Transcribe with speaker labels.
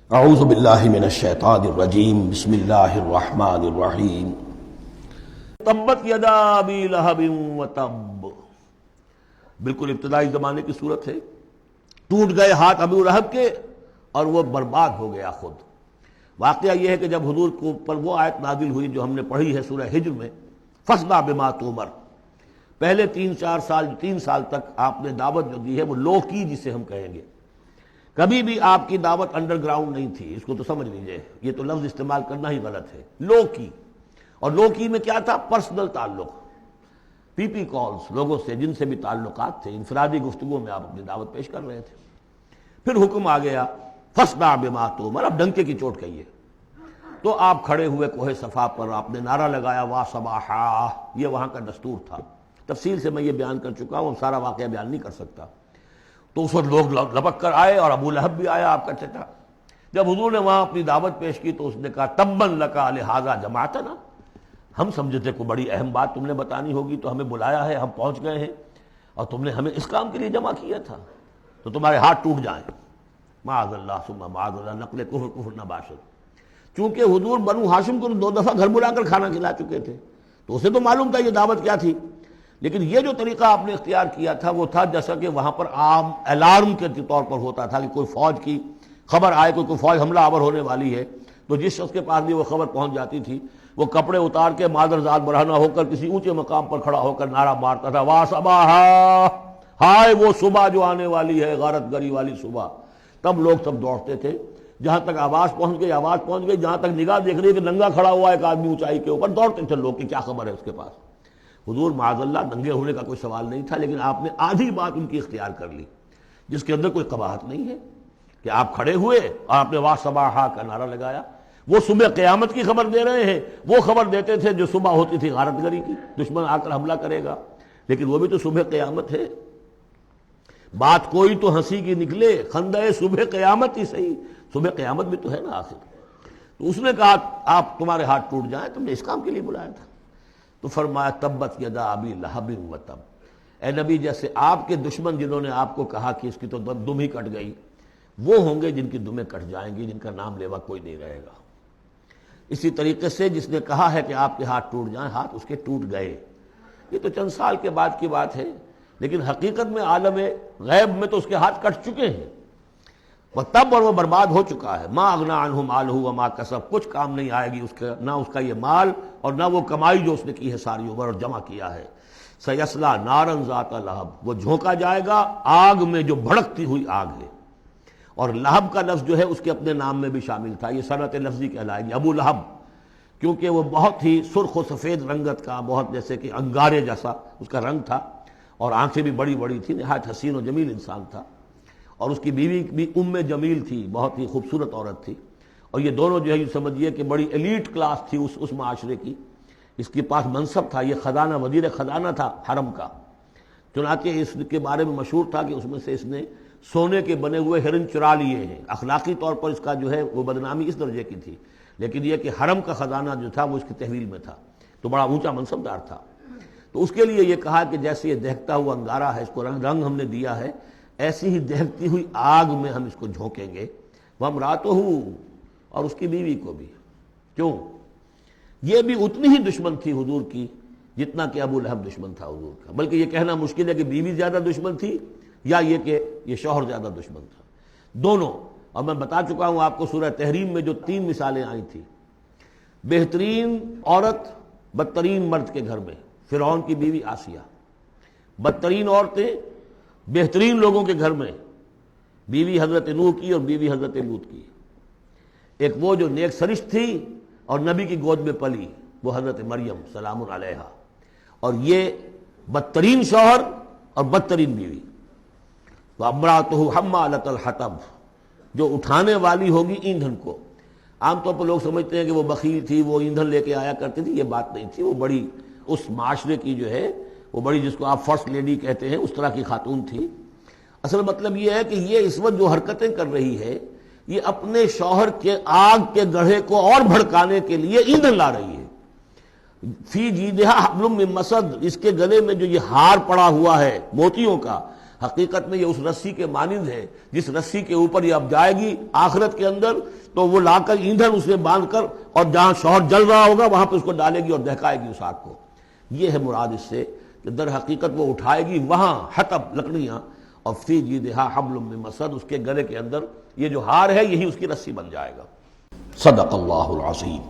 Speaker 1: اعوذ باللہ من الشیطان الرجیم بسم اللہ الرحمن الرحیم تبت یدا ابی لہب وتب، بالکل ابتدائی زمانے کی صورت ہے۔ ٹوٹ گئے ہاتھ ابو لہب کے اور وہ برباد ہو گیا خود۔ واقعہ یہ ہے کہ جب حضور کو پر وہ آیت نازل ہوئی جو ہم نے پڑھی ہے سورہ ہجر میں، فاصدع بما تؤمر، پہلے 3 سال تک آپ نے دعوت جو دی ہے وہ لو کی، جسے ہم کہیں گے۔ کبھی بھی آپ کی دعوت انڈر گراؤنڈ نہیں تھی، اس کو تو سمجھ لیجئے، یہ تو لفظ استعمال کرنا ہی غلط ہے۔ لو کی، اور لو کی میں کیا تھا؟ پرسنل تعلق، پی پی کالز، لوگوں سے جن سے بھی تعلقات تھے، انفرادی گفتگو میں آپ اپنی دعوت پیش کر رہے تھے۔ پھر حکم آ گیا فاصدع بما تؤمر، اب ڈنکے کی چوٹ کہیے۔ تو آپ کھڑے ہوئے کوہ صفا پر، آپ نے نعرہ لگایا وا صباحا، یہ وہاں کا دستور تھا۔ تفصیل سے میں یہ بیان کر چکا ہوں، سارا واقعہ بیان نہیں کر سکتا۔ تو اس وقت لوگ لپک کر آئے اور ابو لہب بھی آیا، آپ کا چچا۔ جب حضور نے وہاں اپنی دعوت پیش کی تو اس نے کہا تبا لک لہذا جمعتنا، ہم سمجھے تھے کوئی بڑی اہم بات تم نے بتانی ہوگی تو ہمیں بلایا ہے، ہم پہنچ گئے ہیں اور تم نے ہمیں اس کام کے لیے جمع کیا تھا، تو تمہارے ہاتھ ٹوٹ جائیں۔ معاذ اللہ ثم معاذ اللہ، نقل کفر نہ باشد۔ چونکہ حضور بنو ہاشم کو 2 دفعہ گھر بلا کر کھانا کھلا چکے تھے، تو اسے تو معلوم تھا یہ دعوت کیا تھی۔ لیکن یہ جو طریقہ آپ نے اختیار کیا تھا وہ تھا جیسا کہ وہاں پر عام الارم کے طور پر ہوتا تھا کہ کوئی فوج کی خبر آئے، کوئی فوج حملہ آور ہونے والی ہے، تو جس شخص کے پاس بھی وہ خبر پہنچ جاتی تھی وہ کپڑے اتار کے مادر ذات برہنہ ہو کر کسی اونچے مقام پر کھڑا ہو کر نعرہ مارتا تھا وا صباحا، ہائے وہ صبح جو آنے والی ہے، غارت گری والی صبح۔ تب لوگ سب دوڑتے تھے، جہاں تک آواز پہنچ گئی، جہاں تک نگاہ دیکھ رہی ہے کہ ننگا کھڑا ہوا ہے ایک آدمی اونچائی کے اوپر، دوڑتے تھے لوگ کہ کیا خبر ہے اس کے پاس۔ حضور معاذ اللہ ننگے ہونے کا کوئی سوال نہیں تھا، لیکن آپ نے آدھی بات ان کی اختیار کر لی جس کے اندر کوئی قباحت نہیں ہے، کہ آپ کھڑے ہوئے اور آپ نے وا صباحا کا نعرہ لگایا۔ وہ صبح قیامت کی خبر دے رہے ہیں، وہ خبر دیتے تھے جو صبح ہوتی تھی غارت گری کی، دشمن آ کر حملہ کرے گا، لیکن وہ بھی تو صبح قیامت ہے۔ بات کوئی تو ہنسی کی نکلے، خندہ صبح قیامت ہی صحیح، صبح قیامت بھی تو ہے نا آخر۔ تو اس نے کہا آپ تمہارے ہاتھ ٹوٹ جائیں، تم نے اس کام کے لیے بلایا تھا۔ تو فرمایا تبت یدا ابی لہب وتب، اے نبی جیسے آپ کے دشمن جنہوں نے آپ کو کہا کہ اس کی تو دم ہی کٹ گئی، وہ ہوں گے جن کی دمیں کٹ جائیں گی، جن کا نام لیوا کوئی نہیں رہے گا۔ اسی طریقے سے جس نے کہا ہے کہ آپ کے ہاتھ ٹوٹ جائیں، ہاتھ اس کے ٹوٹ گئے۔ یہ تو چند سال کے بعد کی بات ہے، لیکن حقیقت میں عالم غیب میں تو اس کے ہاتھ کٹ چکے ہیں، وہ تب اور وہ برباد ہو چکا ہے۔ ما اغنی عنہ مالہ وما کسب، کچھ کام نہیں آئے گی اس کا، نہ اس کا یہ مال اور نہ وہ کمائی جو اس نے کی ہے ساری عمر اور جمع کیا ہے۔ سیصلی نارا ذات لہب، وہ جھونکا جائے گا آگ میں جو بھڑکتی ہوئی آگ ہے۔ اور لہب کا لفظ جو ہے اس کے اپنے نام میں بھی شامل تھا، یہ صنعت لفظی کہلائے گی ابو لہب، کیونکہ وہ بہت ہی سرخ و سفید رنگت کا، بہت جیسے کہ انگارے جیسا اس کا رنگ تھا، اور آنکھیں بھی بڑی بڑی تھی، نہایت حسین و جمیل انسان تھا۔ اور اس کی بیوی بھی جمیل تھی، بہت ہی خوبصورت عورت تھی، اور یہ دونوں جو ہے یہ سمجھیے کہ بڑی ایلیٹ کلاس تھی اس معاشرے کی۔ اس کے پاس منصب تھا، یہ خزانہ، وزیر خزانہ تھا حرم کا، چنانچہ اس کے بارے میں مشہور تھا کہ اس میں سے اس نے سونے کے بنے ہوئے ہرن چرا لیے ہیں۔ اخلاقی طور پر اس کا جو ہے وہ بدنامی اس درجے کی تھی، لیکن یہ کہ حرم کا خزانہ جو تھا وہ اس کی تحویل میں تھا، تو بڑا اونچا منصب دار تھا۔ تو اس کے لیے یہ کہا کہ جیسے یہ دہکتا ہوا انگارہ ہے، اس کو رنگ ہم نے دیا ہے، ایسی ہی دہکتی ہوئی آگ میں ہم اس کو جھونکیں گے۔ وامرأتہ، اور اس کی بیوی کو بھی۔ کیوں؟ یہ بھی اتنی ہی دشمن تھی حضور کی جتنا کہ ابو لہب دشمن تھا حضور کا، بلکہ یہ کہنا مشکل ہے کہ بیوی زیادہ دشمن تھی یا یہ کہ یہ شوہر زیادہ دشمن تھا، دونوں۔ اور میں بتا چکا ہوں آپ کو سورہ تحریم میں جو 3 مثالیں آئی تھی، بہترین عورت بدترین مرد کے گھر میں، فرعون کی بیوی آسیہ، بدترین عورتیں بہترین لوگوں کے گھر میں، بیوی حضرت نوح کی اور بیوی حضرت لوط کی۔ ایک وہ جو نیک سرشت تھی اور نبی کی گود میں پلی، وہ حضرت مریم سلام علیہا، اور یہ بدترین شوہر اور بدترین بیوی۔ وامرأتہ حمالۃ الحطب، جو اٹھانے والی ہوگی ایندھن کو۔ عام طور پر لوگ سمجھتے ہیں کہ وہ بخیل تھی، وہ ایندھن لے کے آیا کرتی تھی، یہ بات نہیں تھی، وہ بڑی اس معاشرے کی جو ہے وہ بڑی، جس کو آپ فرسٹ لیڈی کہتے ہیں، اس طرح کی خاتون تھی۔ اصل مطلب یہ ہے کہ یہ اس وقت جو حرکتیں کر رہی ہے یہ اپنے شوہر کے آگ کے گڑھے کو اور بھڑکانے کے لیے ایندھن لا رہی ہے۔ فی جیدہا حبل من مسد، اس کے گلے میں جو یہ ہار پڑا ہوا ہے موتیوں کا، حقیقت میں یہ اس رسی کے مانند ہے جس رسی کے اوپر یہ اب جائے گی آخرت کے اندر، تو وہ لا کر ایندھن اسے باندھ کر اور جہاں شوہر جل رہا ہوگا وہاں پہ اس کو ڈالے گی اور دہکائے گی اس آگ کو۔ یہ ہے مراد اس سے کہ در حقیقت وہ اٹھائے گی وہاں حطب لکڑیاں، اور فی جیدہا حبل من مسد، اس کے گلے کے اندر یہ جو ہار ہے یہی اس کی رسی بن جائے گا۔ صدق اللہ العظیم۔